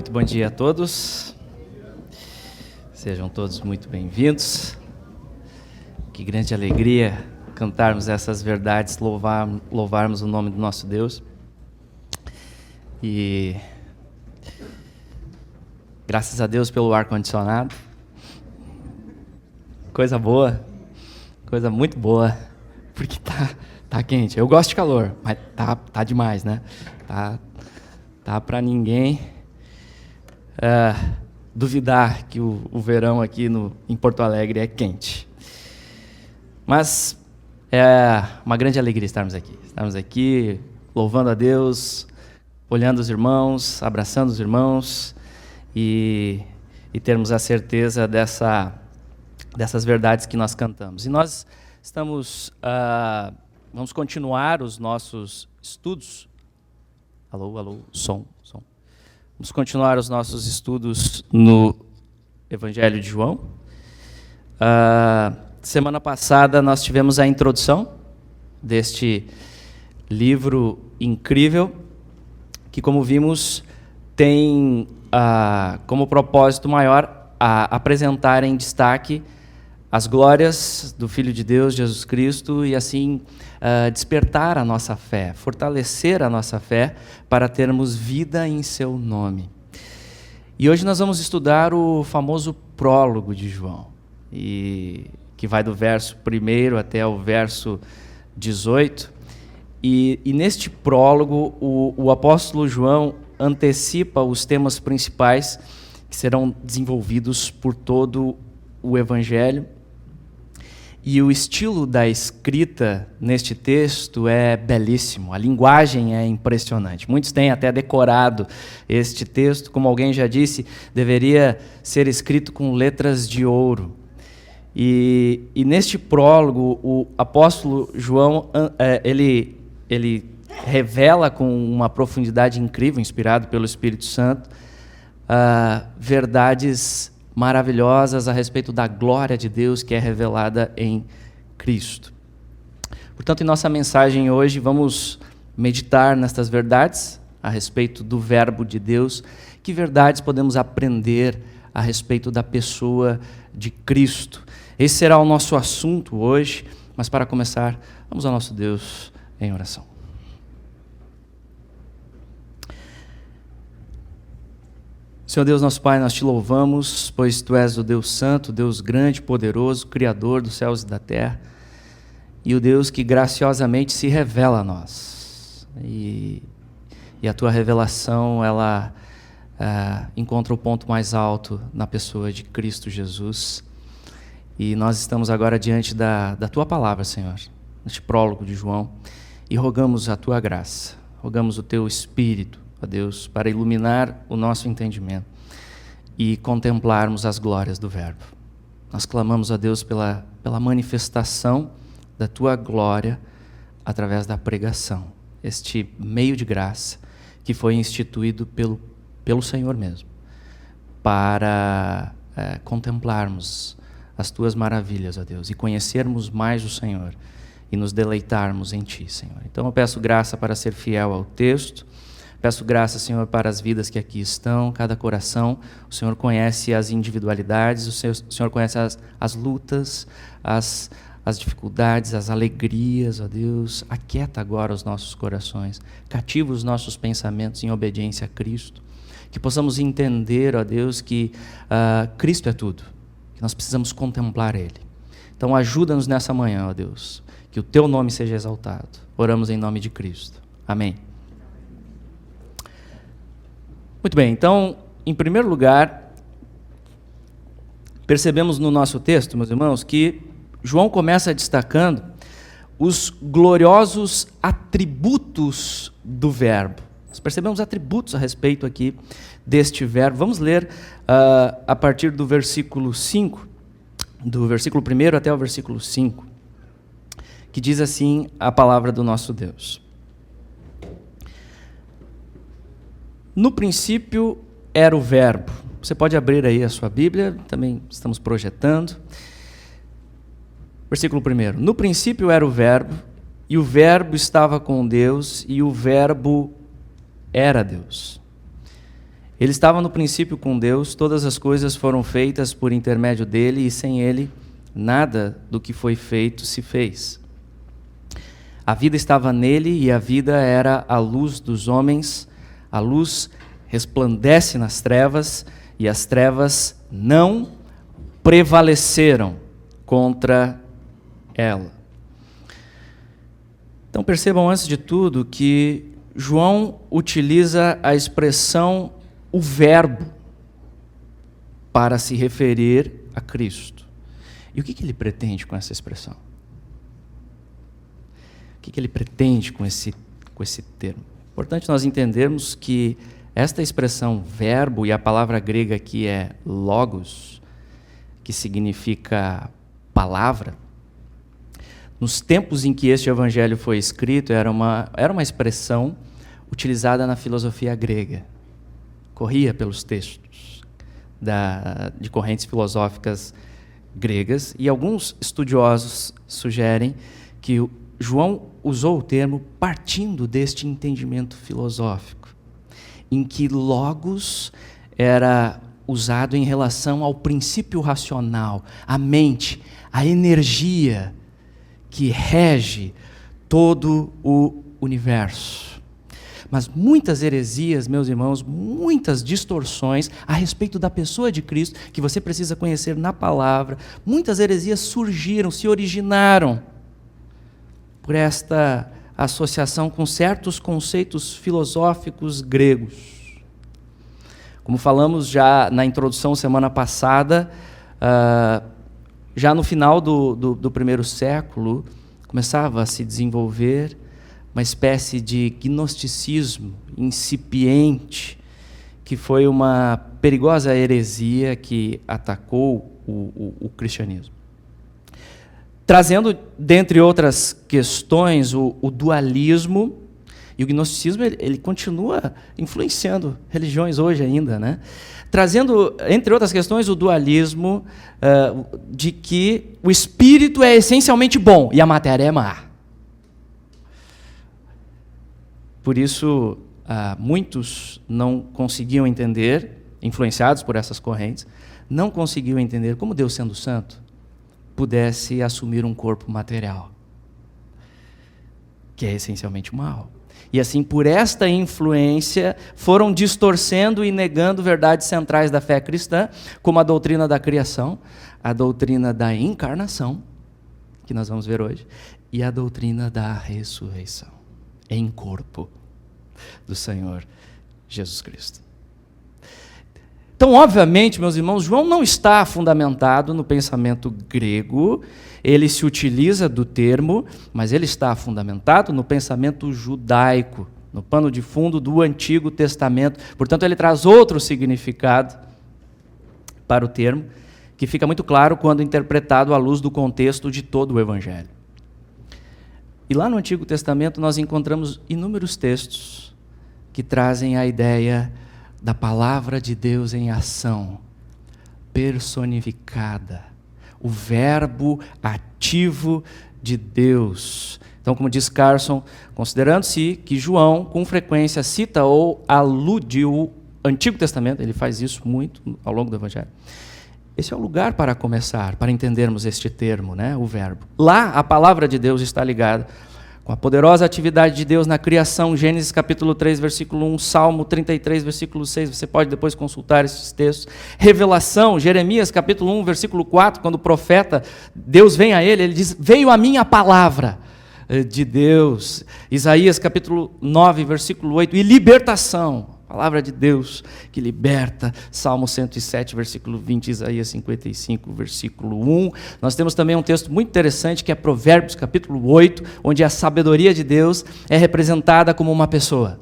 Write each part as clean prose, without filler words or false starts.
Muito bom dia a todos. Sejam todos muito bem-vindos. Que grande alegria cantarmos essas verdades, louvarmos o nome do nosso Deus. E graças a Deus pelo ar-condicionado. Coisa boa, coisa muito boa, porque tá quente. Eu gosto de calor, mas tá demais, né? Tá para ninguém duvidar que o verão aqui em Porto Alegre é quente. Mas é uma grande alegria estarmos aqui louvando a Deus, olhando os irmãos, abraçando os irmãos e termos a certeza dessas verdades que nós cantamos. E nós vamos continuar os nossos estudos. Alô, som. Vamos continuar os nossos estudos no Evangelho de João. Semana passada nós tivemos a introdução deste livro incrível, que, como vimos, tem como propósito maior apresentar em destaque as glórias do Filho de Deus, Jesus Cristo, e assim despertar a nossa fé, fortalecer a nossa fé para termos vida em seu nome. E hoje nós vamos estudar o famoso prólogo de João, que vai do verso 1 até o verso 18. E neste prólogo, o apóstolo João antecipa os temas principais que serão desenvolvidos por todo o Evangelho. E o estilo da escrita neste texto é belíssimo, a linguagem é impressionante. Muitos têm até decorado este texto, como alguém já disse, deveria ser escrito com letras de ouro. E neste prólogo, o apóstolo João, ele revela com uma profundidade incrível, inspirado pelo Espírito Santo, verdades maravilhosas a respeito da glória de Deus que é revelada em Cristo. Portanto, em nossa mensagem hoje, vamos meditar nestas verdades a respeito do Verbo de Deus. Que verdades podemos aprender a respeito da pessoa de Cristo? Esse será o nosso assunto hoje, mas para começar, vamos ao nosso Deus em oração. Senhor Deus, nosso Pai, nós te louvamos, pois Tu és o Deus Santo, Deus grande, poderoso, Criador dos céus e da terra, e o Deus que graciosamente se revela a nós. E a Tua revelação, ela encontra o ponto mais alto na pessoa de Cristo Jesus. E nós estamos agora diante da Tua palavra, Senhor, neste prólogo de João, e rogamos a Tua graça, rogamos o Teu Espírito, ó Deus, para iluminar o nosso entendimento e contemplarmos as glórias do Verbo. Nós clamamos a Deus pela manifestação da Tua glória através da pregação, este meio de graça que foi instituído pelo Senhor mesmo, para contemplarmos as Tuas maravilhas, ó Deus, e conhecermos mais o Senhor e nos deleitarmos em Ti, Senhor. Então eu peço graça para ser fiel ao texto. Peço graça, Senhor, para as vidas que aqui estão, cada coração. O Senhor conhece as individualidades, o Senhor conhece as lutas, as dificuldades, as alegrias, ó Deus. Aquieta agora os nossos corações, cativa os nossos pensamentos em obediência a Cristo. Que possamos entender, ó Deus, que Cristo é tudo, que nós precisamos contemplar Ele. Então ajuda-nos nessa manhã, ó Deus, que o Teu nome seja exaltado. Oramos em nome de Cristo. Amém. Muito bem, então, em primeiro lugar, percebemos no nosso texto, meus irmãos, que João começa destacando os gloriosos atributos do Verbo. Nós percebemos atributos a respeito aqui deste Verbo. Vamos ler a partir do versículo 5, do versículo 1 até o versículo 5, que diz assim a palavra do nosso Deus. No princípio era o Verbo. Você pode abrir aí a sua Bíblia, também estamos projetando. Versículo 1. No princípio era o Verbo, e o Verbo estava com Deus, e o Verbo era Deus. Ele estava no princípio com Deus, todas as coisas foram feitas por intermédio dele, e sem ele, nada do que foi feito se fez. A vida estava nele, e a vida era a luz dos homens. A luz resplandece nas trevas, e as trevas não prevaleceram contra ela. Então percebam, antes de tudo, que João utiliza a expressão o verbo para se referir a Cristo. E o que ele pretende com essa expressão? O que ele pretende com esse termo? É importante nós entendermos que esta expressão verbo, e a palavra grega aqui é logos, que significa palavra, nos tempos em que este evangelho foi escrito, era uma expressão utilizada na filosofia grega. Corria pelos textos de correntes filosóficas gregas, e alguns estudiosos sugerem que João usou o termo partindo deste entendimento filosófico, em que logos era usado em relação ao princípio racional, a mente, a energia que rege todo o universo. Mas muitas heresias, meus irmãos, muitas distorções a respeito da pessoa de Cristo, que você precisa conhecer na palavra, muitas heresias surgiram, se originaram por esta associação com certos conceitos filosóficos gregos. Como falamos já na introdução semana passada, já no final do primeiro século, começava a se desenvolver uma espécie de gnosticismo incipiente, que foi uma perigosa heresia que atacou o cristianismo. Trazendo, dentre outras questões, o dualismo, e o gnosticismo ele continua influenciando religiões hoje ainda, né? Trazendo, entre outras questões, o dualismo de que o espírito é essencialmente bom e a matéria é má. Por isso, muitos não conseguiam entender, influenciados por essas correntes, não conseguiam entender como Deus, sendo santo, pudesse assumir um corpo material, que é essencialmente mal. E assim, por esta influência, foram distorcendo e negando verdades centrais da fé cristã, como a doutrina da criação, a doutrina da encarnação, que nós vamos ver hoje, e a doutrina da ressurreição em corpo do Senhor Jesus Cristo. Então, obviamente, meus irmãos, João não está fundamentado no pensamento grego, ele se utiliza do termo, mas ele está fundamentado no pensamento judaico, no pano de fundo do Antigo Testamento. Portanto, ele traz outro significado para o termo, que fica muito claro quando interpretado à luz do contexto de todo o Evangelho. E lá no Antigo Testamento nós encontramos inúmeros textos que trazem a ideia da palavra de Deus em ação, personificada, o verbo ativo de Deus. Então, como diz Carson, considerando-se que João, com frequência, cita ou alude o Antigo Testamento, ele faz isso muito ao longo do Evangelho, esse é o lugar para começar, para entendermos este termo, né, o verbo. Lá, a palavra de Deus está ligada com a poderosa atividade de Deus na criação, Gênesis capítulo 3, versículo 1, Salmo 33, versículo 6, você pode depois consultar esses textos. Revelação, Jeremias capítulo 1, versículo 4, quando o profeta, Deus vem a ele diz, veio a minha palavra de Deus. Isaías capítulo 9, versículo 8, e libertação, palavra de Deus que liberta, Salmo 107, versículo 20, Isaías 55, versículo 1. Nós temos também um texto muito interessante que é Provérbios, capítulo 8, onde a sabedoria de Deus é representada como uma pessoa.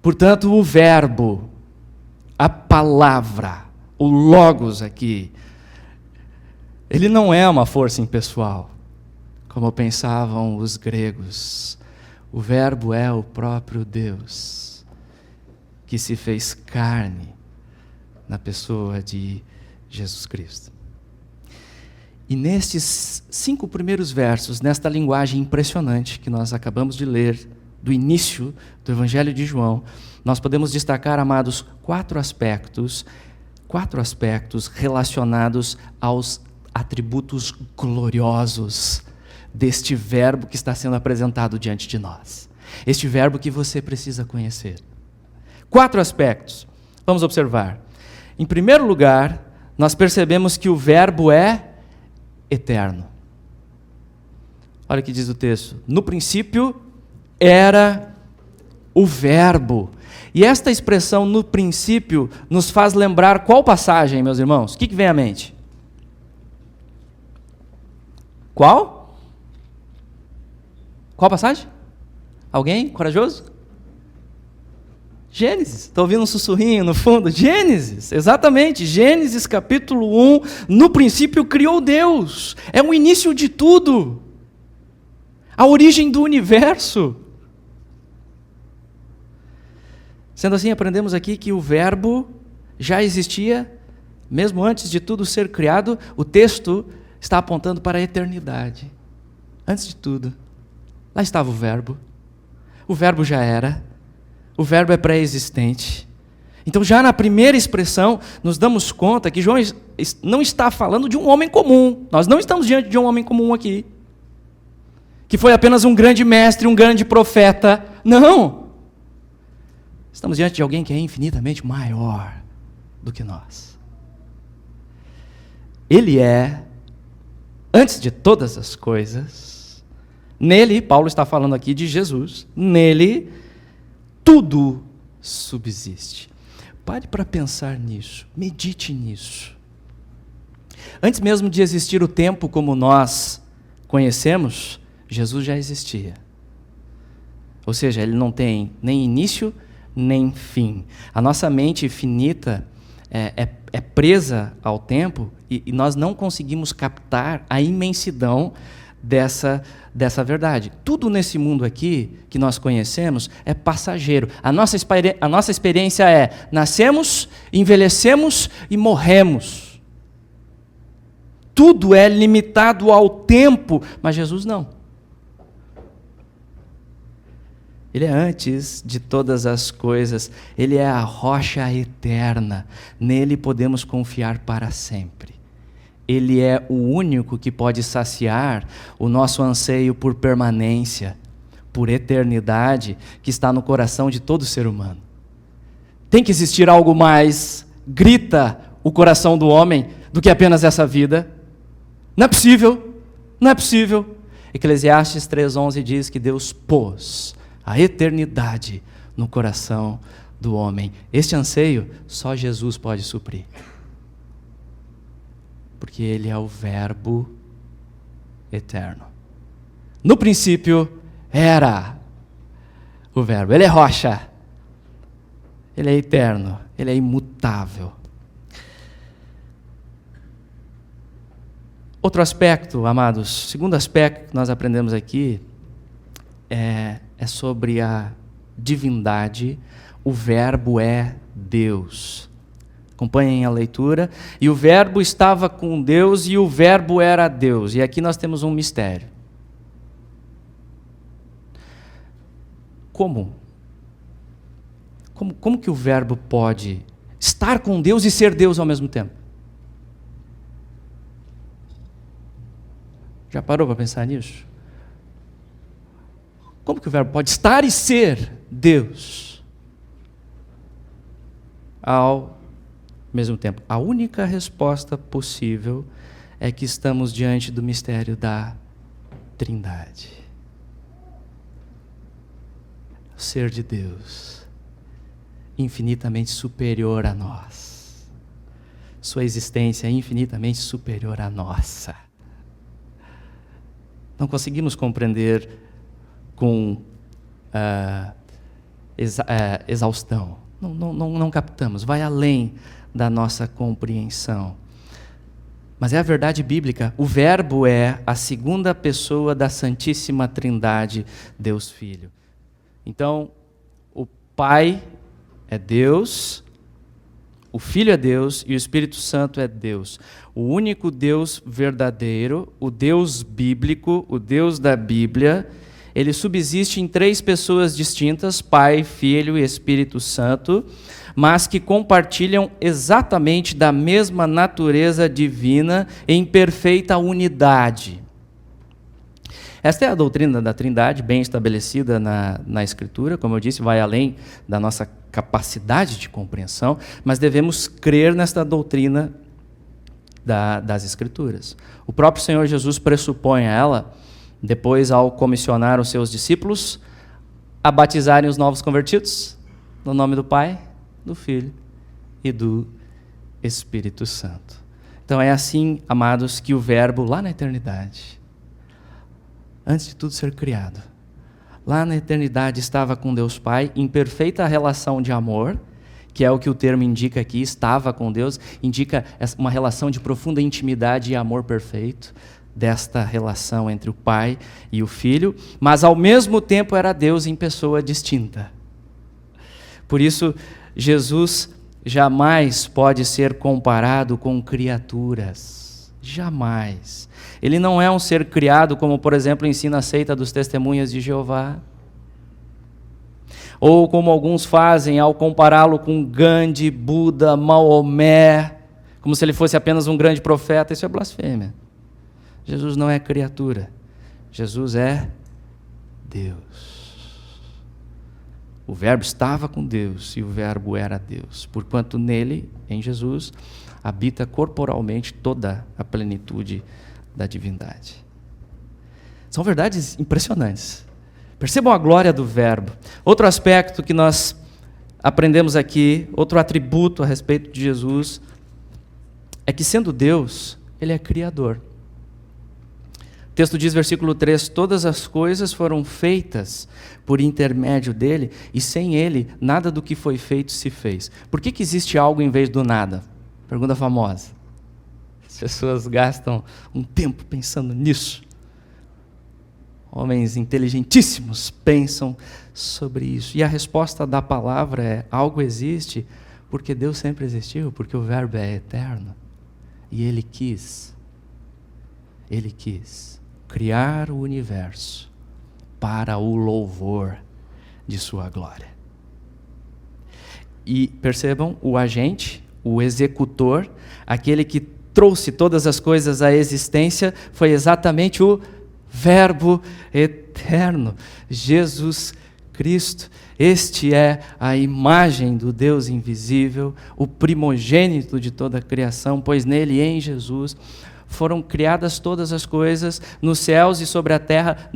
Portanto, o verbo, a palavra, o logos aqui, ele não é uma força impessoal, como pensavam os gregos. O verbo é o próprio Deus, que se fez carne na pessoa de Jesus Cristo. E nestes 5 primeiros versos, nesta linguagem impressionante que nós acabamos de ler do início do Evangelho de João, nós podemos destacar, amados, quatro aspectos relacionados aos atributos gloriosos deste verbo que está sendo apresentado diante de nós. Este verbo que você precisa conhecer. 4 aspectos. Vamos observar. Em primeiro lugar, nós percebemos que o verbo é eterno. Olha o que diz o texto. No princípio era o verbo. E esta expressão no princípio nos faz lembrar qual passagem, meus irmãos? O que vem à mente? Qual? Qual passagem? Alguém corajoso? Gênesis. Estou ouvindo um sussurrinho no fundo. Gênesis, exatamente. Gênesis capítulo 1. No princípio criou Deus. É o início de tudo. A origem do universo. Sendo assim, aprendemos aqui que o verbo já existia, mesmo antes de tudo ser criado. O texto está apontando para a eternidade. Antes de tudo, lá estava o verbo. O verbo já era. O verbo é pré-existente. Então, já na primeira expressão, nos damos conta que João não está falando de um homem comum. Nós não estamos diante de um homem comum aqui, que foi apenas um grande mestre, um grande profeta. Não! Estamos diante de alguém que é infinitamente maior do que nós. Ele é, antes de todas as coisas, nele, Paulo está falando aqui de Jesus, nele tudo subsiste. Pare para pensar nisso, medite nisso. Antes mesmo de existir o tempo como nós conhecemos, Jesus já existia. Ou seja, ele não tem nem início, nem fim. A nossa mente finita é presa ao tempo e nós não conseguimos captar a imensidão dessa verdade. Tudo nesse mundo aqui que nós conhecemos é passageiro. A nossa experiência é: nascemos, envelhecemos e morremos. Tudo é limitado ao tempo, mas Jesus não. Ele é antes de todas as coisas. Ele é a rocha eterna. Nele podemos confiar para sempre. Ele é o único que pode saciar o nosso anseio por permanência, por eternidade, que está no coração de todo ser humano. Tem que existir algo mais, grita o coração do homem, do que apenas essa vida. Não é possível, não é possível. Eclesiastes 3:11 diz que Deus pôs a eternidade no coração do homem. Este anseio só Jesus pode suprir. Porque ele é o verbo eterno. No princípio era o verbo. Ele é rocha. Ele é eterno. Ele é imutável. Outro aspecto, amados, segundo aspecto que nós aprendemos aqui é sobre a divindade. O verbo é Deus. Acompanhem a leitura. E o verbo estava com Deus e o verbo era Deus. E aqui nós temos um mistério. Como que o verbo pode estar com Deus e ser Deus ao mesmo tempo? Já parou para pensar nisso? Como que o verbo pode estar e ser Deus ao mesmo tempo? A única resposta possível é que estamos diante do mistério da Trindade. O ser de Deus, infinitamente superior a nós. Sua existência é infinitamente superior à nossa. Não conseguimos compreender com exaustão. Não captamos, vai além da nossa compreensão. Mas é a verdade bíblica. O verbo é a segunda pessoa da Santíssima Trindade, Deus Filho. Então, o Pai é Deus, o Filho é Deus e o Espírito Santo é Deus. O único Deus verdadeiro, o Deus bíblico, o Deus da Bíblia, ele subsiste em 3 pessoas distintas, Pai, Filho e Espírito Santo, mas que compartilham exatamente da mesma natureza divina em perfeita unidade. Esta é a doutrina da Trindade, bem estabelecida na Escritura, como eu disse, vai além da nossa capacidade de compreensão, mas devemos crer nesta doutrina das Escrituras. O próprio Senhor Jesus pressupõe ela, depois ao comissionar os seus discípulos a batizarem os novos convertidos, no nome do Pai, do Filho e do Espírito Santo. Então é assim, amados, que o Verbo lá na eternidade, antes de tudo ser criado, lá na eternidade estava com Deus Pai, em perfeita relação de amor, que é o que o termo indica aqui, estava com Deus, indica uma relação de profunda intimidade e amor perfeito, desta relação entre o Pai e o Filho, mas ao mesmo tempo era Deus em pessoa distinta. Por isso, Jesus jamais pode ser comparado com criaturas. Jamais. Ele não é um ser criado, como, por exemplo, ensina a seita dos Testemunhas de Jeová. Ou como alguns fazem ao compará-lo com Gandhi, Buda, Maomé, como se ele fosse apenas um grande profeta. Isso é blasfêmia. Jesus não é criatura. Jesus é Deus. O Verbo estava com Deus e o Verbo era Deus, porquanto nele, em Jesus, habita corporalmente toda a plenitude da divindade. São verdades impressionantes. Percebam a glória do Verbo. Outro aspecto que nós aprendemos aqui, outro atributo a respeito de Jesus, é que sendo Deus, ele é criador. O texto diz, versículo 3, todas as coisas foram feitas por intermédio dele, e sem ele, nada do que foi feito se fez. Por que existe algo em vez do nada? Pergunta famosa. As pessoas gastam um tempo pensando nisso. Homens inteligentíssimos pensam sobre isso. E a resposta da palavra é, algo existe porque Deus sempre existiu, porque o Verbo é eterno. E Ele quis criar o universo para o louvor de sua glória. E percebam, o agente, o executor, aquele que trouxe todas as coisas à existência, foi exatamente o Verbo eterno, Jesus Cristo. Este é a imagem do Deus invisível, o primogênito de toda a criação, pois nele, em Jesus, foram criadas todas as coisas nos céus e sobre a terra,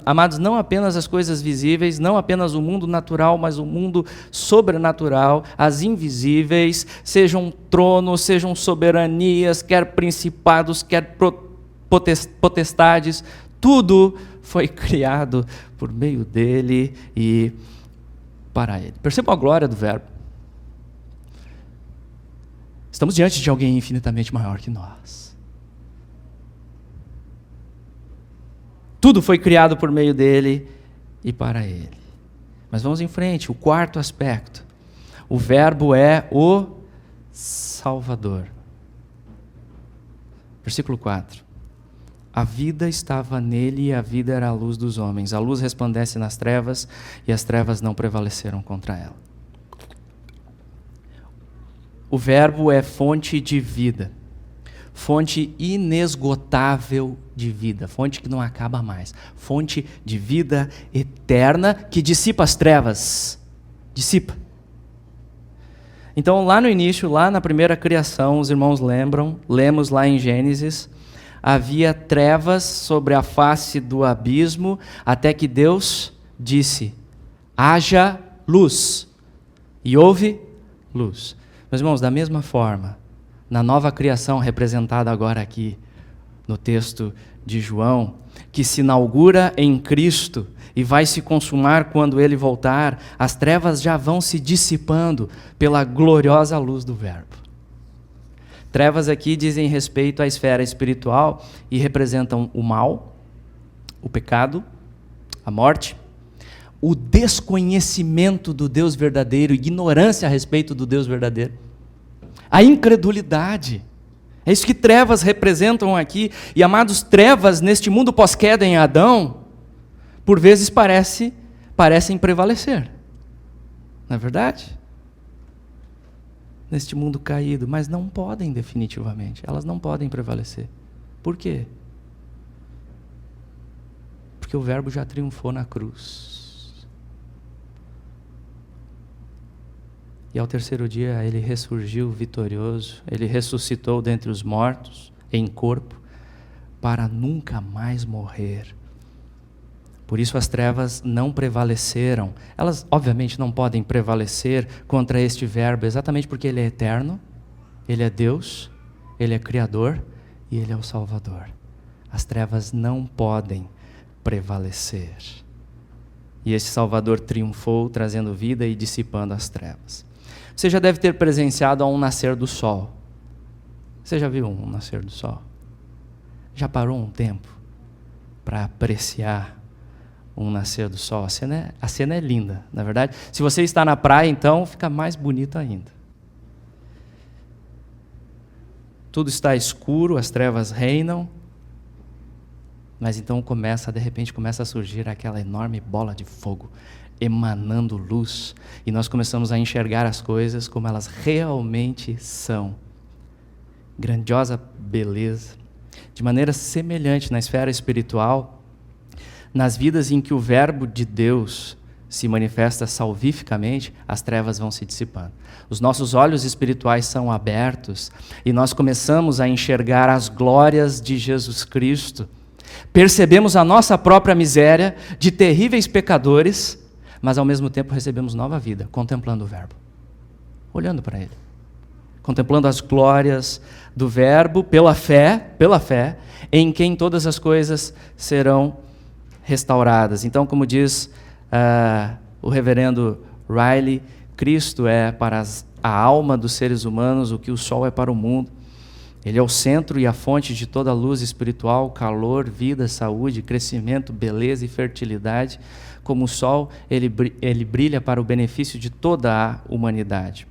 amados, não apenas as coisas visíveis, não apenas o mundo natural, mas o mundo sobrenatural, as invisíveis, sejam tronos, sejam soberanias, quer principados, quer potestades, tudo foi criado por meio dele e para ele. Percebam a glória do Verbo. Estamos diante de alguém infinitamente maior que nós. Tudo foi criado por meio dele e para ele. Mas vamos em frente, o quarto aspecto. O Verbo é o Salvador. Versículo 4. A vida estava nele e a vida era a luz dos homens. A luz resplandece nas trevas e as trevas não prevaleceram contra ela. O Verbo é fonte de vida. Fonte inesgotável de vida, fonte que não acaba mais, fonte de vida eterna que dissipa as trevas, dissipa. Então lá no início, lá na primeira criação, os irmãos lembram, lemos lá em Gênesis, havia trevas sobre a face do abismo, até que Deus disse, haja luz, e houve luz. Meus irmãos, da mesma forma, na nova criação representada agora aqui no texto de João, que se inaugura em Cristo e vai se consumar quando Ele voltar, as trevas já vão se dissipando pela gloriosa luz do Verbo. Trevas aqui dizem respeito à esfera espiritual e representam o mal, o pecado, a morte, o desconhecimento do Deus verdadeiro, ignorância a respeito do Deus verdadeiro, a incredulidade. É isso que trevas representam aqui. E amados, trevas neste mundo pós-queda em Adão, por vezes parecem prevalecer. Não é verdade? Neste mundo caído, mas não podem definitivamente, elas não podem prevalecer. Por quê? Porque o Verbo já triunfou na cruz. E ao terceiro dia ele ressurgiu vitorioso, ele ressuscitou dentre os mortos, em corpo, para nunca mais morrer. Por isso as trevas não prevaleceram. Elas, obviamente, não podem prevalecer contra este Verbo, exatamente porque Ele é eterno, Ele é Deus, Ele é Criador e Ele é o Salvador. As trevas não podem prevalecer. E esse Salvador triunfou, trazendo vida e dissipando as trevas. Você já deve ter presenciado a um nascer do sol. Você já viu um nascer do sol? Já parou um tempo para apreciar um nascer do sol? A cena é linda, na verdade. Se você está na praia, então, fica mais bonito ainda. Tudo está escuro, as trevas reinam, mas então de repente começa a surgir aquela enorme bola de fogo, emanando luz, e nós começamos a enxergar as coisas como elas realmente são. Grandiosa beleza. De maneira semelhante na esfera espiritual, nas vidas em que o Verbo de Deus se manifesta salvificamente, as trevas vão se dissipando. Os nossos olhos espirituais são abertos e nós começamos a enxergar as glórias de Jesus Cristo. Percebemos a nossa própria miséria de terríveis pecadores, mas ao mesmo tempo recebemos nova vida, contemplando o Verbo, olhando para Ele, contemplando as glórias do Verbo pela fé, em quem todas as coisas serão restauradas. Então, como diz o reverendo Riley, Cristo é para a alma dos seres humanos o que o sol é para o mundo. Ele é o centro e a fonte de toda a luz espiritual, calor, vida, saúde, crescimento, beleza e fertilidade. Como o sol, ele brilha para o benefício de toda a humanidade.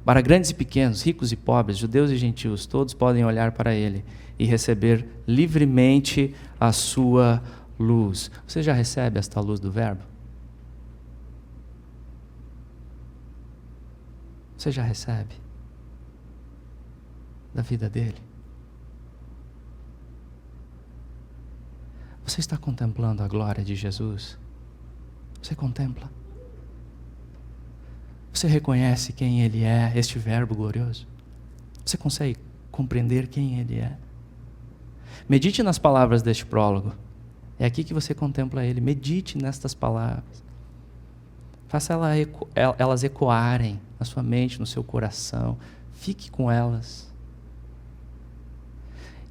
Para grandes e pequenos, ricos e pobres, judeus e gentios, todos podem olhar para ele e receber livremente a sua luz. Você já recebe esta luz do Verbo? Você já recebe da vida dele? Você está contemplando a glória de Jesus? Você contempla? Você reconhece quem ele é, este Verbo glorioso? Você consegue compreender quem ele é? Medite nas palavras deste prólogo. É aqui que você contempla ele. Medite nestas palavras. Faça elas ecoarem na sua mente, no seu coração. Fique com elas.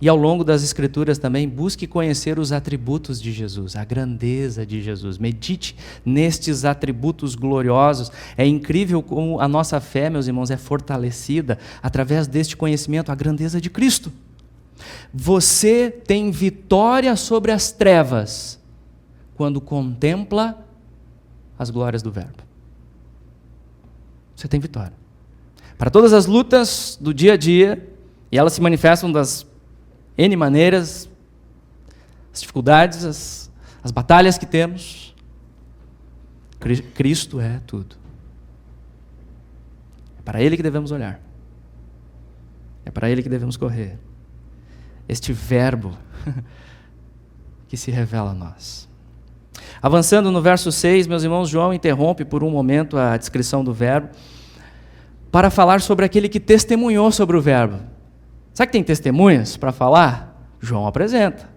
E ao longo das Escrituras também, busque conhecer os atributos de Jesus, a grandeza de Jesus. Medite nestes atributos gloriosos. É incrível como a nossa fé, meus irmãos, é fortalecida através deste conhecimento, a grandeza de Cristo. Você tem vitória sobre as trevas quando contempla as glórias do Verbo. Você tem vitória. Para todas as lutas do dia a dia, e elas se manifestam das N maneiras, as dificuldades, as batalhas que temos, Cristo é tudo. É para Ele que devemos olhar. É para Ele que devemos correr. Este Verbo que se revela a nós. Avançando no verso 6, meus irmãos, João interrompe por um momento a descrição do Verbo para falar sobre aquele que testemunhou sobre o Verbo. Sabe que tem testemunhas para falar? João apresenta.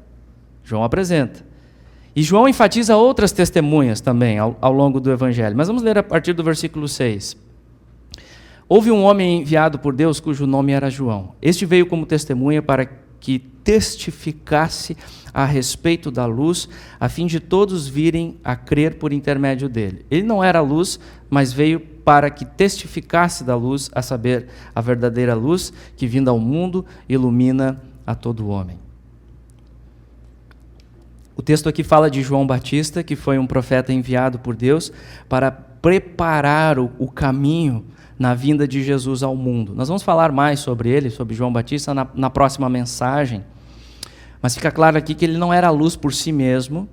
E João enfatiza outras testemunhas também ao longo do Evangelho. Mas vamos ler a partir do versículo 6. Houve um homem enviado por Deus cujo nome era João. Este veio como testemunha para que testificasse a respeito da luz, a fim de todos virem a crer por intermédio dele. Ele não era a luz, mas veio para que testificasse da luz, a saber, a verdadeira luz que, vindo ao mundo, ilumina a todo homem. O texto aqui fala de João Batista, que foi um profeta enviado por Deus para preparar o caminho na vinda de Jesus ao mundo. Nós vamos falar mais sobre ele, sobre João Batista, na próxima mensagem. Mas fica claro aqui que ele não era a luz por si mesmo,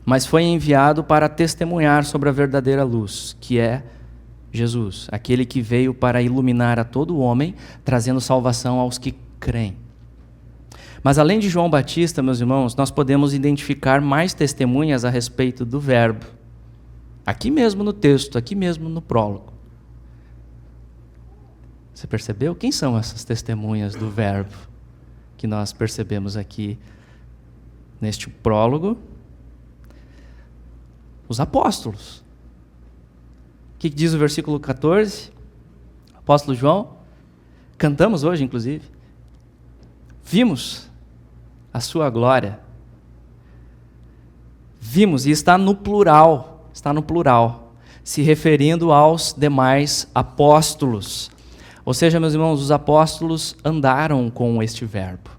mas foi enviado para testemunhar sobre a verdadeira luz, que é Jesus, aquele que veio para iluminar a todo homem, trazendo salvação aos que creem. Mas além de João Batista, meus irmãos, nós podemos identificar mais testemunhas a respeito do Verbo. Aqui mesmo no texto, aqui mesmo no prólogo. Você percebeu? Quem são essas testemunhas do Verbo que nós percebemos aqui neste prólogo? Os apóstolos. O que diz o versículo 14? Apóstolo João. Cantamos hoje, inclusive. Vimos a sua glória. Vimos, e está no plural, se referindo aos demais apóstolos. Ou seja, meus irmãos, os apóstolos andaram com este Verbo.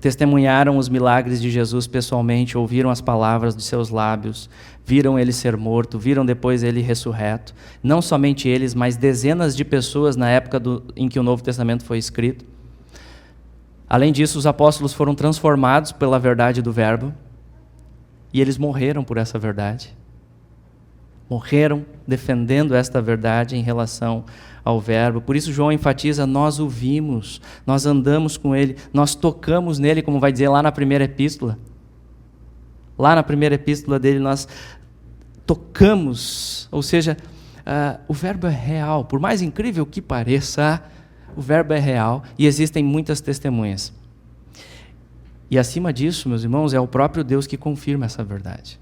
Testemunharam os milagres de Jesus pessoalmente, ouviram as palavras de seus lábios, viram ele ser morto, viram depois ele ressurreto. Não somente eles, mas dezenas de pessoas na época em que o Novo Testamento foi escrito. Além disso, os apóstolos foram transformados pela verdade do Verbo e eles morreram por essa verdade. Morreram defendendo esta verdade em relação ao Verbo. Por isso João enfatiza, nós o vimos, nós andamos com ele, nós tocamos nele, como vai dizer lá na primeira epístola. Lá na primeira epístola dele nós tocamos, ou seja, o Verbo é real. Por mais incrível que pareça, o Verbo é real e existem muitas testemunhas. E acima disso, meus irmãos, é o próprio Deus que confirma essa verdade,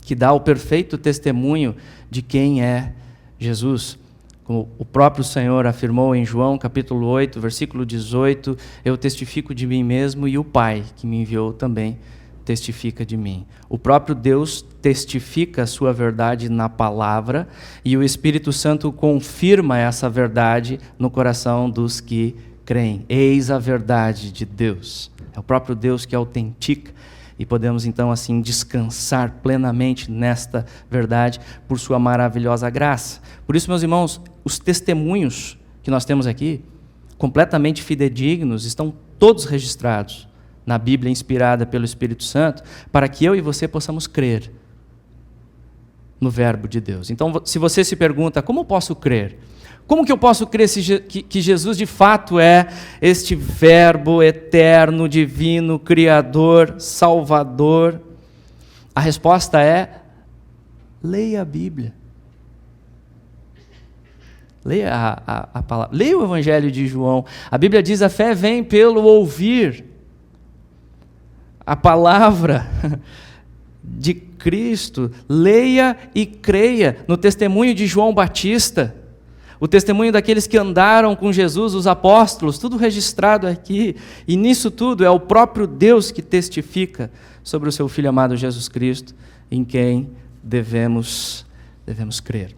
que dá o perfeito testemunho de quem é Jesus. Como o próprio Senhor afirmou em João capítulo 8, versículo 18, eu testifico de mim mesmo e o Pai que me enviou também testifica de mim. O próprio Deus testifica a sua verdade na palavra e o Espírito Santo confirma essa verdade no coração dos que creem. Eis a verdade de Deus. É o próprio Deus que autentica. E podemos então assim descansar plenamente nesta verdade por sua maravilhosa graça. Por isso, meus irmãos, os testemunhos que nós temos aqui, completamente fidedignos, estão todos registrados na Bíblia inspirada pelo Espírito Santo, para que eu e você possamos crer no Verbo de Deus. Então, se você se pergunta, como eu posso crer? Como que eu posso crer que Jesus de fato é este Verbo eterno, divino, Criador, Salvador? A resposta é, leia a Bíblia. Leia a palavra. Leia o Evangelho de João. A Bíblia diz, a fé vem pelo ouvir a palavra de Cristo. Leia e creia no testemunho de João Batista. O testemunho daqueles que andaram com Jesus, os apóstolos, tudo registrado aqui. E nisso tudo é o próprio Deus que testifica sobre o seu Filho amado Jesus Cristo, em quem devemos crer.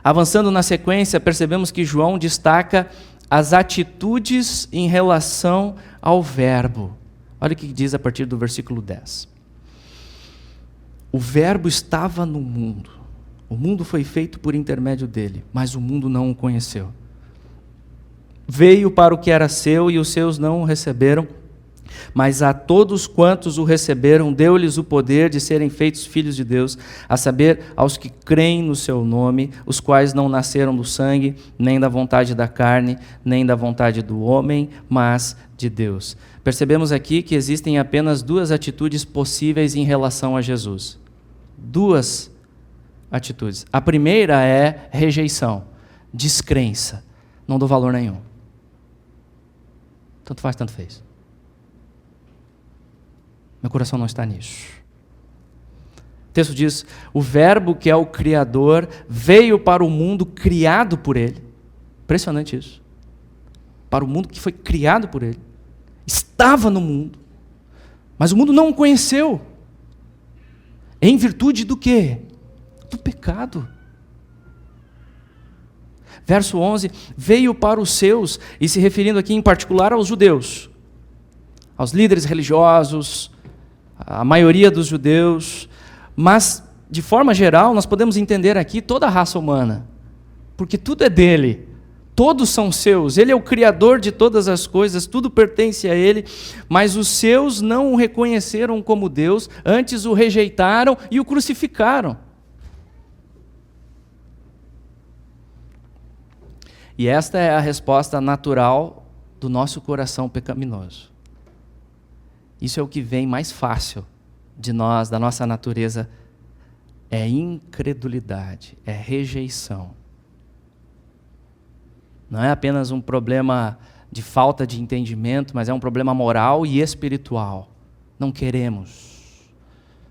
Avançando na sequência, percebemos que João destaca as atitudes em relação ao Verbo. Olha o que diz a partir do versículo 10. O Verbo estava no mundo. O mundo foi feito por intermédio dele, mas o mundo não o conheceu. Veio para o que era seu e os seus não o receberam, mas a todos quantos o receberam, deu-lhes o poder de serem feitos filhos de Deus, a saber, aos que creem no seu nome, os quais não nasceram do sangue, nem da vontade da carne, nem da vontade do homem, mas de Deus. Percebemos aqui que existem apenas duas atitudes possíveis em relação a Jesus. Duas atitudes. A primeira é rejeição, descrença. Não dou valor nenhum. Tanto faz, tanto fez. Meu coração não está nisso. O texto diz, o Verbo que é o Criador veio para o mundo criado por Ele. Impressionante isso. Para o mundo que foi criado por Ele. Estava no mundo, mas o mundo não o conheceu. Em virtude do quê? Do pecado. Verso 11, veio para os seus, e se referindo aqui em particular aos judeus, aos líderes religiosos, a maioria dos judeus, mas de forma geral nós podemos entender aqui toda a raça humana, porque tudo é dele, Todos são seus, Ele é o Criador de todas as coisas, tudo pertence a Ele, mas os seus não o reconheceram como Deus, antes o rejeitaram e o crucificaram. E esta é a resposta natural do nosso coração pecaminoso. Isso é o que vem mais fácil de nós, da nossa natureza, é incredulidade, é rejeição. Não é apenas um problema de falta de entendimento, mas é um problema moral e espiritual. Não queremos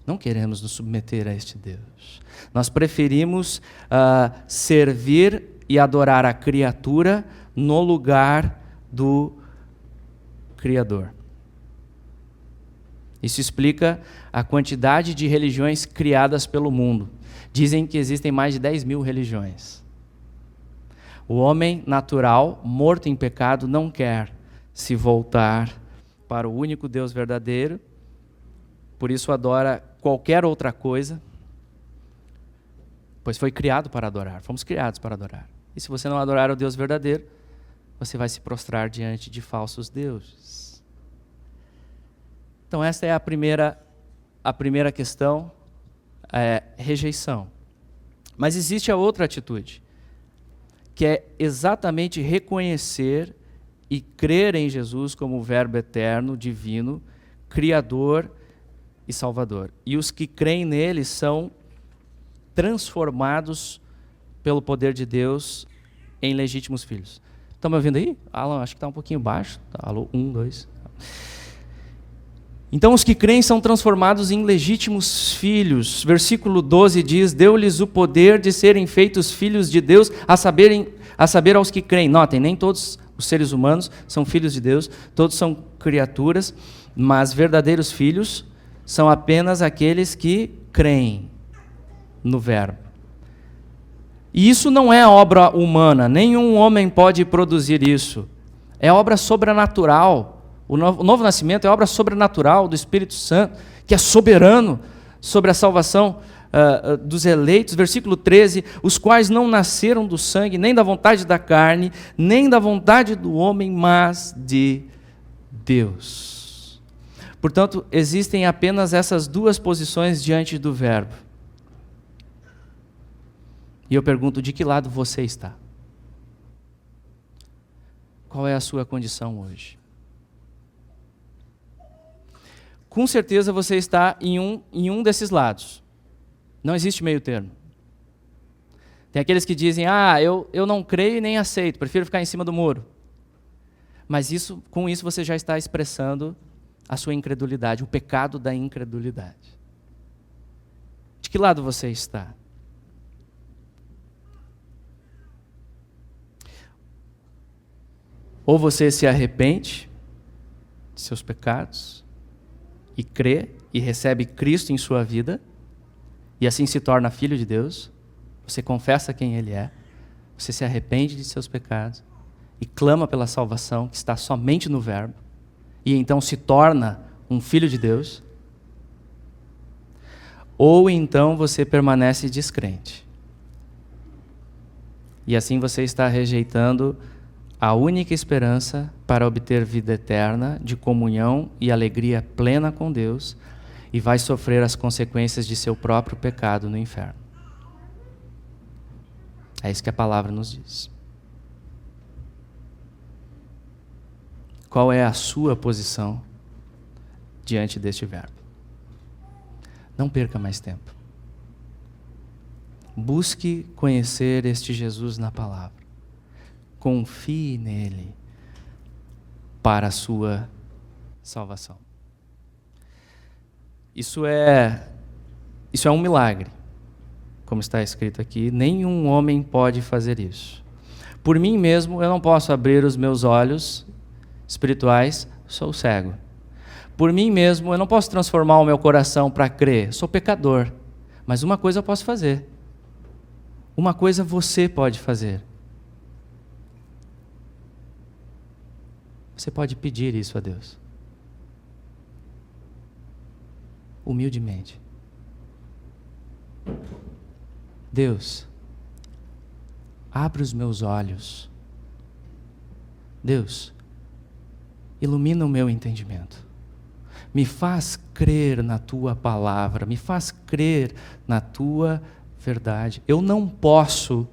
nos submeter a este Deus. Nós preferimos servir e adorar a criatura no lugar do Criador. Isso explica a quantidade de religiões criadas pelo mundo. Dizem que existem mais de 10.000 religiões. O homem natural, morto em pecado, não quer se voltar para o único Deus verdadeiro, por isso adora qualquer outra coisa, pois foi criado para adorar, fomos criados para adorar. E se você não adorar o Deus verdadeiro, você vai se prostrar diante de falsos deuses. Então essa é a primeira questão, rejeição. Mas existe a outra atitude, que é exatamente reconhecer e crer em Jesus como o Verbo eterno, divino, Criador e Salvador. E os que creem nele são transformados pelo poder de Deus em legítimos filhos. Estão me ouvindo aí? Alan, acho que está um pouquinho baixo. Alô, 1, 2. Então os que creem são transformados em legítimos filhos. Versículo 12 diz, deu-lhes o poder de serem feitos filhos de Deus, a saber aos que creem. Notem, nem todos os seres humanos são filhos de Deus, todos são criaturas, mas verdadeiros filhos são apenas aqueles que creem no Verbo. E isso não é obra humana, nenhum homem pode produzir isso. É obra sobrenatural. O novo nascimento é obra sobrenatural do Espírito Santo, que é soberano sobre a salvação dos eleitos. Versículo 13, os quais não nasceram do sangue, nem da vontade da carne, nem da vontade do homem, mas de Deus. Portanto, existem apenas essas duas posições diante do Verbo. E eu pergunto, de que lado você está? Qual é a sua condição hoje? Com certeza você está em um desses lados. Não existe meio termo. Tem aqueles que dizem, eu não creio e nem aceito, prefiro ficar em cima do muro. Mas com isso você já está expressando a sua incredulidade, o pecado da incredulidade. De que lado você está? Ou você se arrepende de seus pecados e crê e recebe Cristo em sua vida, e assim se torna filho de Deus, você confessa quem Ele é, você se arrepende de seus pecados e clama pela salvação que está somente no Verbo, e então se torna um filho de Deus, ou então você permanece descrente. E assim você está rejeitando a única esperança para obter vida eterna, de comunhão e alegria plena com Deus, e vai sofrer as consequências de seu próprio pecado no inferno. É isso que a palavra nos diz. Qual é a sua posição diante deste verbo? Não perca mais tempo. Busque conhecer este Jesus na palavra. Confie nele para a sua salvação. Isso é um milagre, como está escrito aqui. Nenhum homem pode fazer isso. Por mim mesmo, eu não posso abrir os meus olhos espirituais, sou cego. Por mim mesmo, eu não posso transformar o meu coração para crer, sou pecador. Mas uma coisa eu posso fazer. Uma coisa você pode fazer. Você pode pedir isso a Deus. Humildemente. Deus, abre os meus olhos Deus, ilumina o meu entendimento. Me faz crer na tua palavra, me faz crer na tua verdade. Eu não posso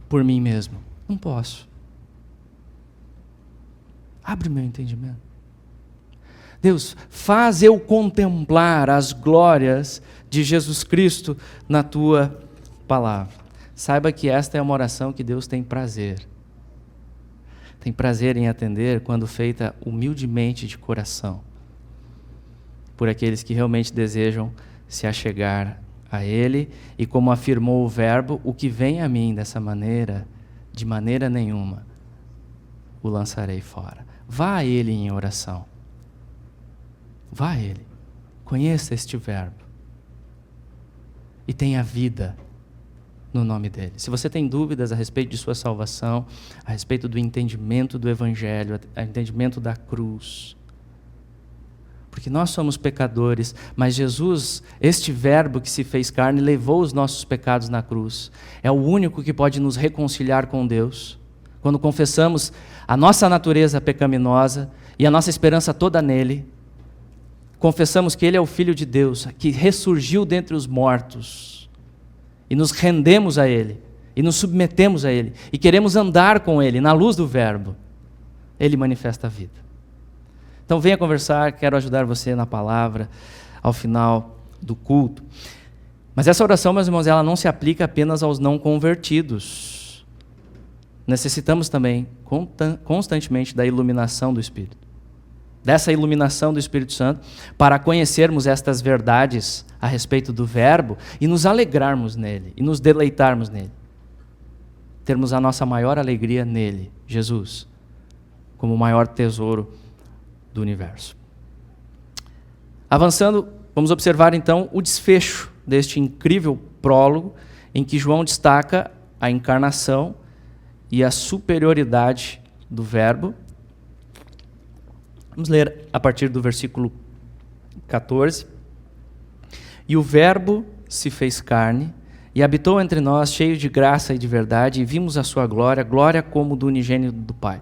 por mim mesmo, não posso. Abre meu entendimento. Deus, faz eu contemplar as glórias de Jesus Cristo na tua palavra. Saiba que esta é uma oração que Deus tem prazer. Tem prazer em atender quando feita humildemente de coração, por aqueles que realmente desejam se achegar a Ele, e como afirmou o verbo, o que vem a mim dessa maneira, de maneira nenhuma, o lançarei fora. Vá a Ele em oração. Vá a Ele. Conheça este verbo. E tenha vida no nome dEle. Se você tem dúvidas a respeito de sua salvação, a respeito do entendimento do Evangelho, a entendimento da cruz, porque nós somos pecadores, mas Jesus, este verbo que se fez carne, levou os nossos pecados na cruz. É o único que pode nos reconciliar com Deus. Quando confessamos a nossa natureza pecaminosa e a nossa esperança toda nele, confessamos que Ele é o Filho de Deus, que ressurgiu dentre os mortos, e nos rendemos a Ele, e nos submetemos a Ele, e queremos andar com Ele, na luz do verbo, Ele manifesta a vida. Então venha conversar, quero ajudar você na palavra ao final do culto. Mas essa oração, meus irmãos, ela não se aplica apenas aos não convertidos. Necessitamos também constantemente da iluminação do Espírito. Dessa iluminação do Espírito Santo, para conhecermos estas verdades a respeito do verbo e nos alegrarmos nele, e nos deleitarmos nele. Termos a nossa maior alegria nele, Jesus, como o maior tesouro do universo. Avançando, vamos observar então o desfecho deste incrível prólogo, em que João destaca a encarnação e a superioridade do verbo. Vamos ler a partir do versículo 14. E o verbo se fez carne e habitou entre nós, cheio de graça e de verdade, e vimos a sua glória, glória como do unigênito do Pai.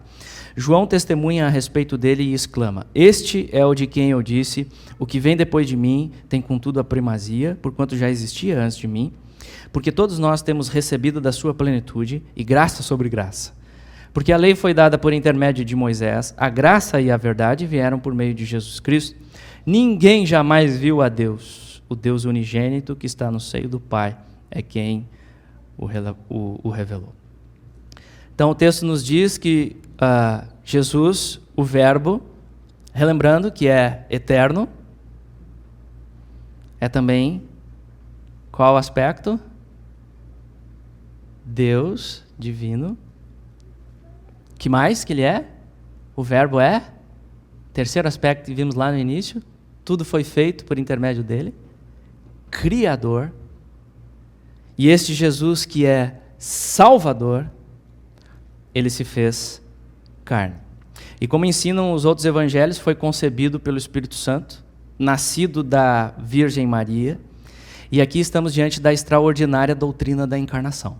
João testemunha a respeito dele e exclama: Este é o de quem eu disse, o que vem depois de mim tem contudo a primazia, porquanto já existia antes de mim, porque todos nós temos recebido da sua plenitude e graça sobre graça. Porque a lei foi dada por intermédio de Moisés, a graça e a verdade vieram por meio de Jesus Cristo. Ninguém jamais viu a Deus, o Deus unigênito que está no seio do Pai, é quem o revelou. Então o texto nos diz que Jesus, o verbo, relembrando que é eterno, é também qual aspecto? Deus divino. Que mais que ele é? O verbo é? Terceiro aspecto que vimos lá no início, tudo foi feito por intermédio dele. Criador. E este Jesus que é Salvador, ele se fez carne. E como ensinam os outros evangelhos, foi concebido pelo Espírito Santo, nascido da Virgem Maria, e aqui estamos diante da extraordinária doutrina da encarnação.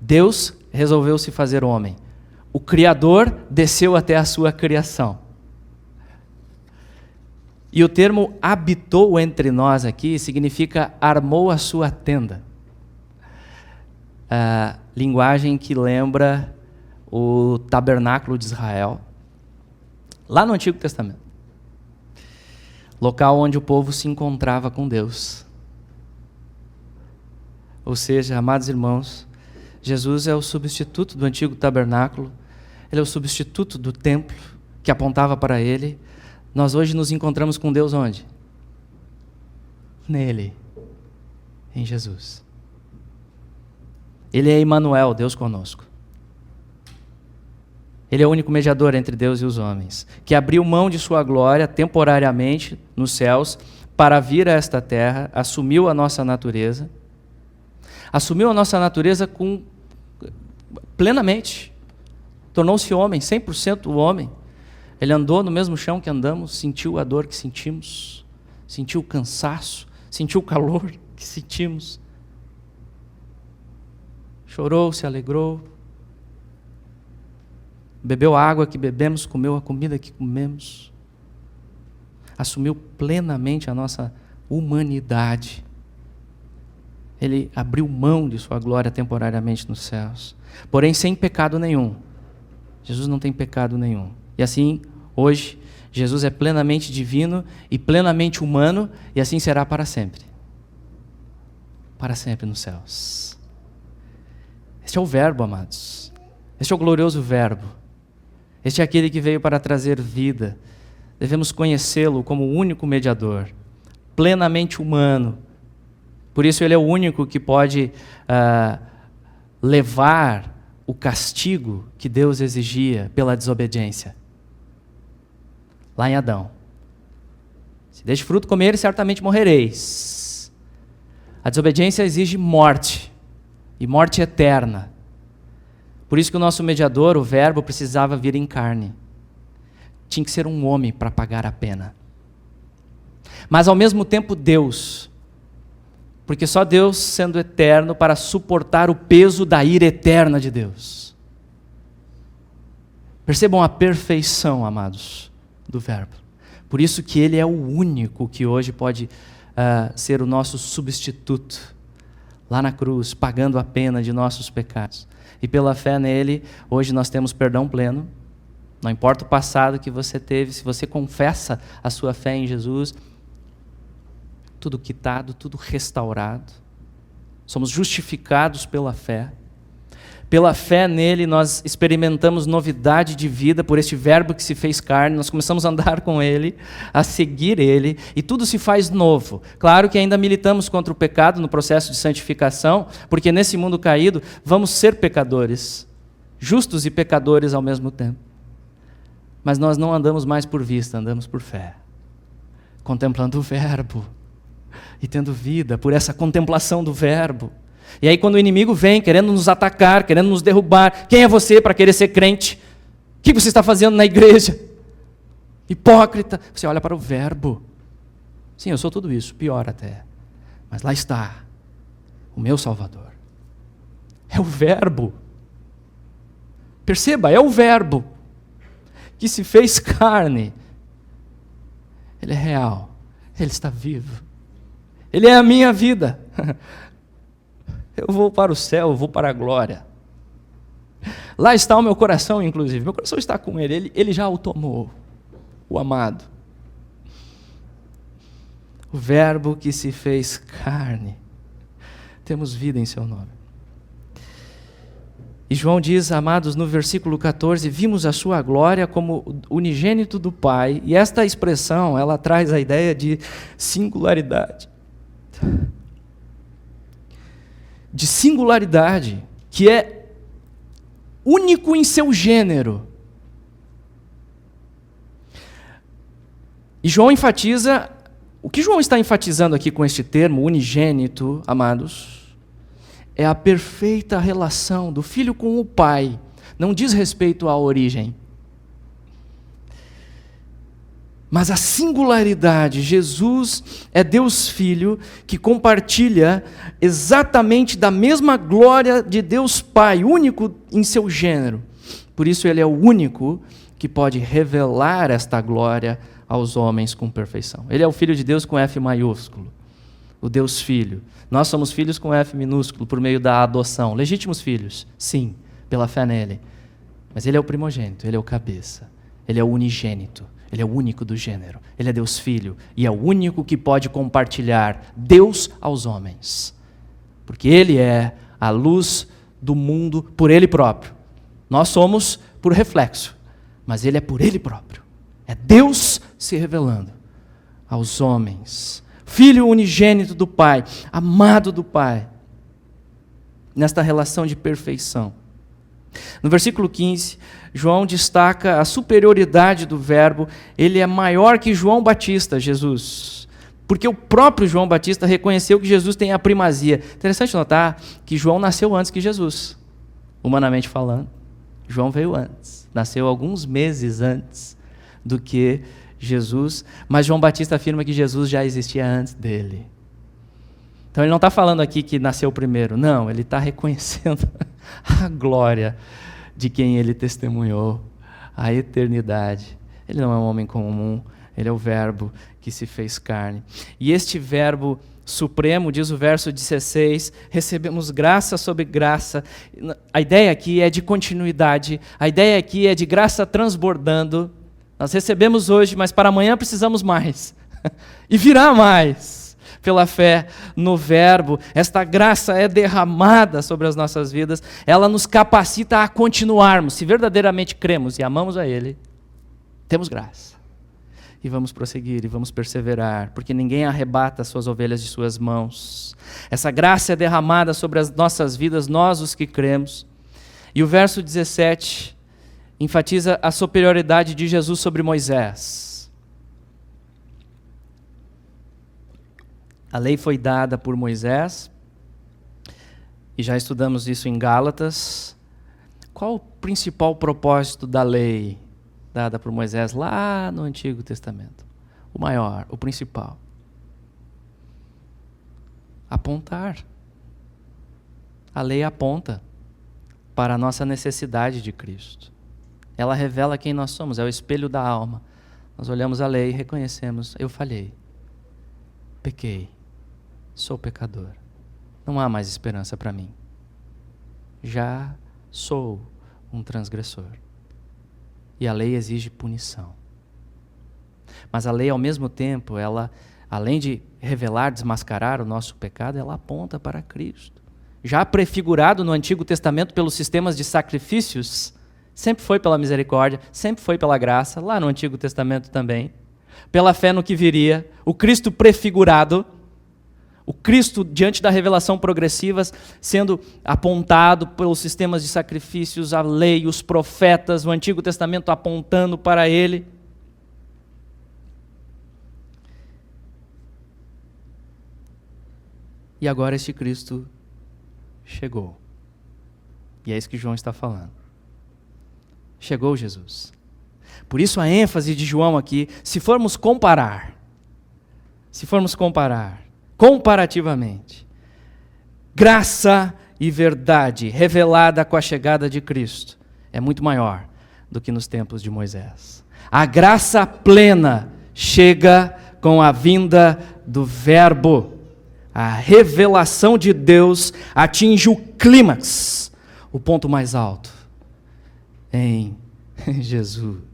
Deus resolveu se fazer homem. O Criador desceu até a sua criação. E o termo habitou entre nós aqui significa armou a sua tenda. A linguagem que lembra o tabernáculo de Israel, lá no Antigo Testamento. Local onde o povo se encontrava com Deus. Ou seja, amados irmãos, Jesus é o substituto do antigo tabernáculo, ele é o substituto do templo que apontava para ele. Nós hoje nos encontramos com Deus onde? Nele, em Jesus. Ele é Emmanuel, Deus conosco. Ele é o único mediador entre Deus e os homens, que abriu mão de sua glória temporariamente nos céus para vir a esta terra, assumiu a nossa natureza plenamente, tornou-se homem, 100% homem. Ele andou no mesmo chão que andamos, sentiu a dor que sentimos, sentiu o cansaço, sentiu o calor que sentimos, chorou, se alegrou. bebeu a água que bebemos, comeu a comida que comemos, assumiu plenamente a nossa humanidade. Ele abriu mão de sua glória temporariamente nos céus, porém sem pecado nenhum. Jesus não tem pecado nenhum. E assim, hoje, Jesus é plenamente divino e plenamente humano, e assim será para sempre. Para sempre nos céus. Este é o Verbo, amados. Este é o glorioso Verbo. Este é aquele que veio para trazer vida. Devemos conhecê-lo como o único mediador, plenamente humano. Por isso ele é o único que pode levar o castigo que Deus exigia pela desobediência. Lá em Adão. Se deste fruto comer, certamente morrereis. A desobediência exige morte, e morte eterna. Por isso que o nosso mediador, o Verbo, precisava vir em carne. Tinha que ser um homem para pagar a pena. Mas ao mesmo tempo Deus, porque só Deus sendo eterno para suportar o peso da ira eterna de Deus. Percebam a perfeição, amados, do Verbo. Por isso que Ele é o único que hoje pode ser o nosso substituto, lá na cruz, pagando a pena de nossos pecados. E pela fé nele, hoje nós temos perdão pleno. Não importa o passado que você teve, se você confessa a sua fé em Jesus, tudo quitado, tudo restaurado. Somos justificados pela fé. Pela fé nele, nós experimentamos novidade de vida por este Verbo que se fez carne. Nós começamos a andar com ele, a seguir ele, e tudo se faz novo. Claro que ainda militamos contra o pecado no processo de santificação, porque nesse mundo caído vamos ser pecadores, justos e pecadores ao mesmo tempo. Mas nós não andamos mais por vista, andamos por fé, contemplando o Verbo e tendo vida por essa contemplação do Verbo. E aí quando o inimigo vem querendo nos atacar, querendo nos derrubar, quem é você para querer ser crente? O que você está fazendo na igreja? Hipócrita. Você olha para o Verbo. Sim, eu sou tudo isso, pior até. Mas lá está o meu Salvador. É o Verbo. Perceba, é o Verbo que se fez carne. Ele é real, Ele está vivo. Ele é a minha vida. Eu vou para o céu, eu vou para a glória. Lá está o meu coração, inclusive. Meu coração está com Ele. Ele já o tomou, o amado. O Verbo que se fez carne. Temos vida em seu nome. E João diz, amados, no versículo 14, vimos a sua glória como unigênito do Pai. E esta expressão, ela traz a ideia de singularidade. De singularidade, que é único em seu gênero. E João enfatiza, o que João está enfatizando aqui com este termo, unigênito, amados, é a perfeita relação do Filho com o Pai. Não diz respeito à origem. Mas a singularidade, Jesus é Deus Filho que compartilha exatamente da mesma glória de Deus Pai, único em seu gênero. Por isso ele é o único que pode revelar esta glória aos homens com perfeição. Ele é o Filho de Deus com F maiúsculo, o Deus Filho. Nós somos filhos com F minúsculo por meio da adoção. Legítimos filhos, sim, pela fé nele. Mas ele é o primogênito, ele é o cabeça, ele é o unigênito. Ele é o único do gênero. Ele é Deus Filho. E é o único que pode compartilhar Deus aos homens. Porque Ele é a luz do mundo por Ele próprio. Nós somos por reflexo. Mas Ele é por Ele próprio. É Deus se revelando aos homens. Filho unigênito do Pai. Amado do Pai. Nesta relação de perfeição. No versículo 15, João destaca a superioridade do Verbo. Ele é maior que João Batista, Jesus. Porque o próprio João Batista reconheceu que Jesus tem a primazia. Interessante notar que João nasceu antes que Jesus, humanamente falando. João veio antes, nasceu alguns meses antes do que Jesus, mas João Batista afirma que Jesus já existia antes dele. Então ele não está falando aqui que nasceu primeiro, não, ele está reconhecendo a glória de quem ele testemunhou à eternidade. Ele não é um homem comum, ele é o Verbo que se fez carne. E este Verbo supremo, diz o verso 16, recebemos graça sobre graça. A ideia aqui é de continuidade, a ideia aqui é de graça transbordando. Nós recebemos hoje, mas para amanhã precisamos mais. E virá mais. Pela fé no Verbo, esta graça é derramada sobre as nossas vidas, ela nos capacita a continuarmos. Se verdadeiramente cremos e amamos a Ele, temos graça. E vamos prosseguir, e vamos perseverar, porque ninguém arrebata as suas ovelhas de suas mãos. Essa graça é derramada sobre as nossas vidas, nós os que cremos. E o verso 17 enfatiza a superioridade de Jesus sobre Moisés. A lei foi dada por Moisés, e já estudamos isso em Gálatas. Qual o principal propósito da lei dada por Moisés lá no Antigo Testamento? O maior, o principal. Apontar. A lei aponta para a nossa necessidade de Cristo. Ela revela quem nós somos, é o espelho da alma. Nós olhamos a lei e reconhecemos: eu falhei, pequei, sou pecador. Não há mais esperança para mim. Já sou um transgressor. E a lei exige punição. Mas a lei, ao mesmo tempo, ela, além de revelar, desmascarar o nosso pecado, ela aponta para Cristo. Já prefigurado no Antigo Testamento pelos sistemas de sacrifícios, sempre foi pela misericórdia, sempre foi pela graça, lá no Antigo Testamento também. Pela fé no que viria, o Cristo prefigurado, o Cristo diante da revelação progressiva sendo apontado pelos sistemas de sacrifícios, a lei, os profetas, o Antigo Testamento apontando para Ele. E agora este Cristo chegou. E é isso que João está falando. Chegou Jesus. Por isso a ênfase de João aqui, se formos comparar, comparativamente, graça e verdade revelada com a chegada de Cristo é muito maior do que nos tempos de Moisés. A graça plena chega com a vinda do Verbo. A revelação de Deus atinge o clímax, o ponto mais alto, em Jesus.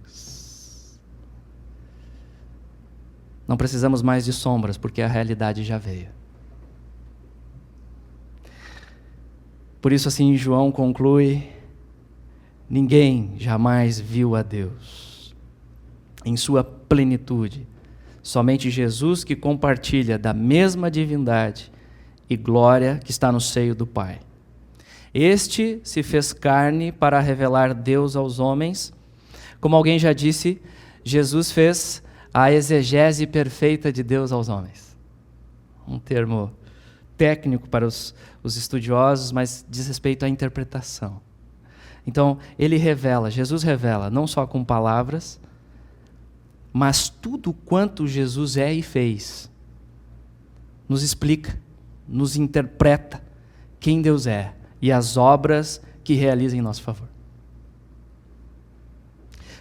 Não precisamos mais de sombras, porque a realidade já veio. Por isso, assim, João conclui: ninguém jamais viu a Deus em sua plenitude. Somente Jesus, que compartilha da mesma divindade e glória que está no seio do Pai. Este se fez carne para revelar Deus aos homens. Como alguém já disse, Jesus fez a exegese perfeita de Deus aos homens. Um termo técnico para os estudiosos, mas diz respeito à interpretação. Então, Jesus revela, não só com palavras, mas tudo quanto Jesus é e fez. Nos explica, nos interpreta quem Deus é e as obras que realiza em nosso favor.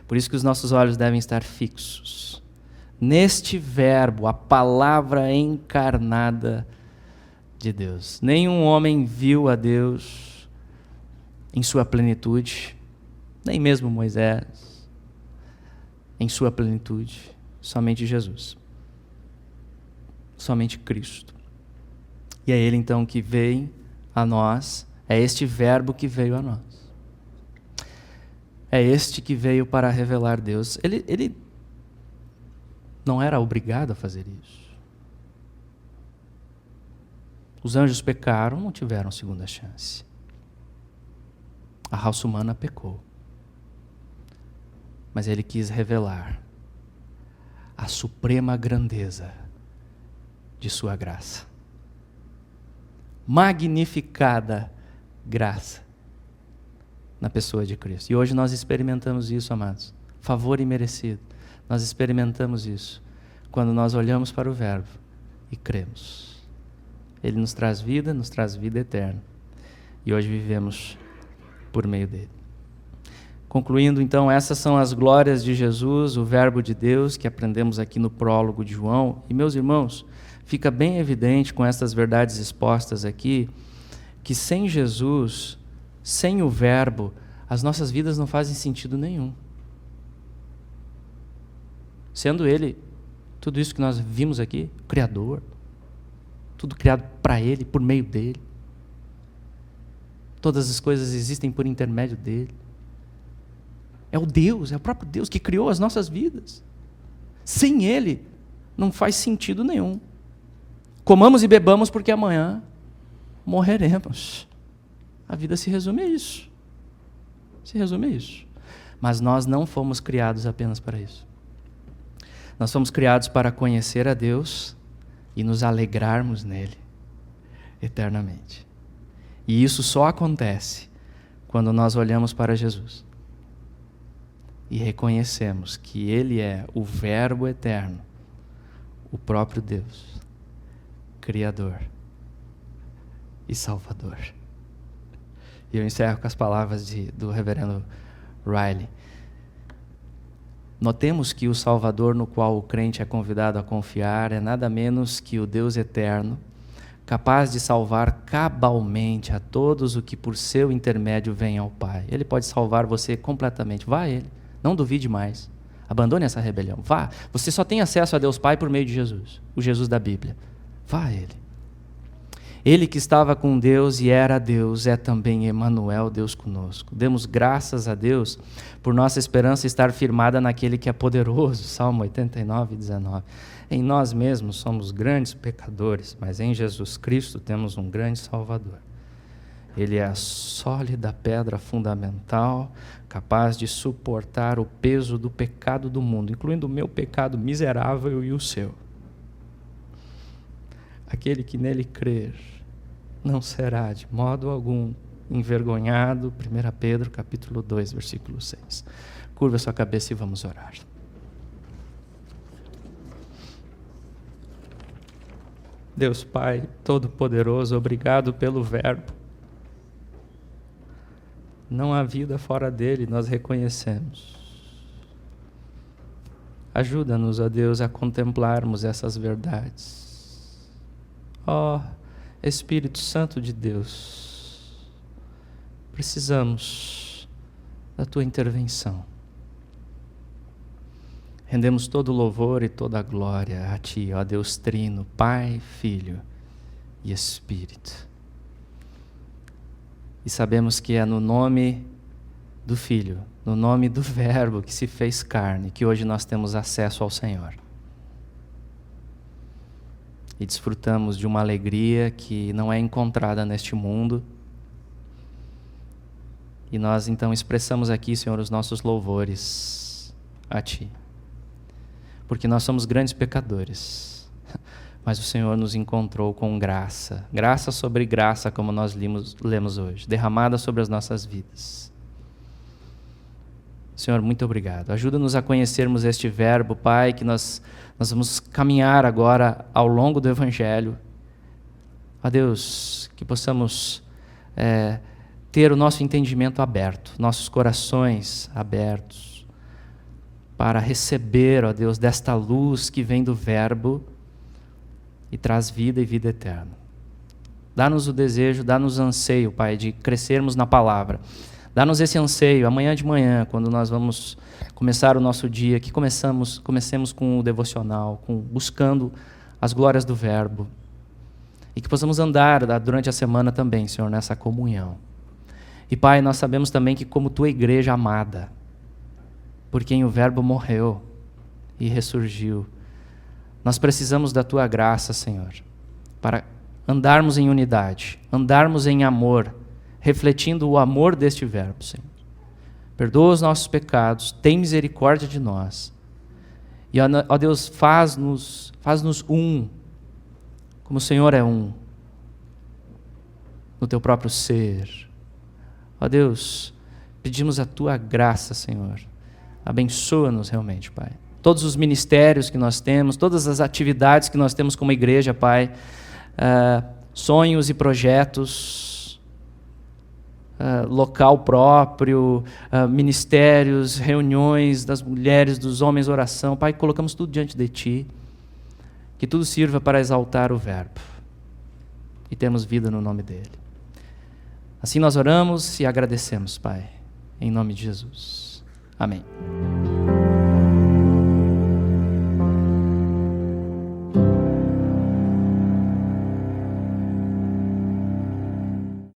Por isso que os nossos olhos devem estar fixos neste Verbo, a palavra encarnada de Deus. Nenhum homem viu a Deus em sua plenitude, nem mesmo Moisés em sua plenitude, somente Jesus. Somente Cristo. E é Ele então que veio a nós, é este Verbo que veio a nós. É este que veio para revelar Deus. Ele não era obrigado a fazer isso. Os anjos pecaram, não tiveram segunda chance. A raça humana pecou. Mas Ele quis revelar a suprema grandeza de sua graça. Magnificada graça na pessoa de Cristo. E hoje nós experimentamos isso, amados. Favor imerecido. Nós experimentamos isso quando nós olhamos para o Verbo e cremos. Ele nos traz vida eterna. E hoje vivemos por meio dele. Concluindo, então, essas são as glórias de Jesus, o Verbo de Deus, que aprendemos aqui no prólogo de João. E, meus irmãos, fica bem evidente com essas verdades expostas aqui, que sem Jesus, sem o Verbo, as nossas vidas não fazem sentido nenhum. Sendo Ele, tudo isso que nós vimos aqui, o Criador, tudo criado para Ele, por meio dEle. Todas as coisas existem por intermédio dEle. É o Deus, é o próprio Deus que criou as nossas vidas. Sem Ele, não faz sentido nenhum. Comamos e bebamos porque amanhã morreremos. A vida se resume a isso. Se resume a isso. Mas nós não fomos criados apenas para isso. Nós fomos criados para conhecer a Deus e nos alegrarmos nele eternamente. E isso só acontece quando nós olhamos para Jesus e reconhecemos que Ele é o Verbo eterno, o próprio Deus, Criador e Salvador. E eu encerro com as palavras do reverendo Riley. Notemos que o Salvador no qual o crente é convidado a confiar é nada menos que o Deus eterno, capaz de salvar cabalmente a todos o que por seu intermédio vem ao Pai. Ele pode salvar você completamente. Vá a Ele. Não duvide mais. Abandone essa rebelião. Vá. Você só tem acesso a Deus Pai por meio de Jesus, o Jesus da Bíblia. Vá a Ele. Ele que estava com Deus e era Deus, é também Emanuel, Deus conosco. Demos graças a Deus por nossa esperança estar firmada naquele que é poderoso. Salmo 89, 19. Em nós mesmos somos grandes pecadores, mas em Jesus Cristo temos um grande Salvador. Ele é a sólida pedra fundamental, capaz de suportar o peso do pecado do mundo, incluindo o meu pecado miserável e o seu. Aquele que nele crer não será de modo algum envergonhado. 1 Pedro capítulo 2, versículo 6. Curva sua cabeça e vamos orar. Deus Pai Todo-Poderoso, obrigado pelo Verbo. Não há vida fora dele, nós reconhecemos. Ajuda-nos, ó Deus, a contemplarmos essas verdades. Ó Espírito Santo de Deus, precisamos da Tua intervenção. Rendemos todo o louvor e toda a glória a Ti, ó Deus Trino, Pai, Filho e Espírito. E sabemos que é no nome do Filho, no nome do Verbo que se fez carne, que hoje nós temos acesso ao Senhor. E desfrutamos de uma alegria que não é encontrada neste mundo. E nós então expressamos aqui, Senhor, os nossos louvores a Ti. Porque nós somos grandes pecadores, mas o Senhor nos encontrou com graça, graça sobre graça, como nós lemos hoje, derramada sobre as nossas vidas. Senhor, muito obrigado. Ajuda-nos a conhecermos este Verbo, Pai, que nós vamos caminhar agora ao longo do Evangelho. Ó Deus, que possamos ter o nosso entendimento aberto, nossos corações abertos, para receber, ó Deus, desta luz que vem do Verbo e traz vida e vida eterna. Dá-nos o desejo, dá-nos o anseio, Pai, de crescermos na palavra. Dá-nos esse anseio, amanhã de manhã, quando nós vamos começar o nosso dia, que comecemos com o devocional, buscando as glórias do Verbo. E que possamos andar durante a semana também, Senhor, nessa comunhão. E, Pai, nós sabemos também que como Tua igreja amada, por quem o Verbo morreu e ressurgiu, nós precisamos da Tua graça, Senhor, para andarmos em unidade, andarmos em amor, refletindo o amor deste Verbo, Senhor. Perdoa os nossos pecados, tem misericórdia de nós. E, ó Deus, faz-nos um, como o Senhor é um, no Teu próprio ser. Ó Deus, pedimos a Tua graça, Senhor. Abençoa-nos realmente, Pai. Todos os ministérios que nós temos, todas as atividades que nós temos como igreja, Pai, sonhos e projetos, local próprio, ministérios, reuniões das mulheres, dos homens, oração. Pai, colocamos tudo diante de Ti, que tudo sirva para exaltar o Verbo e termos vida no nome dEle. Assim nós oramos e agradecemos, Pai, em nome de Jesus. Amém.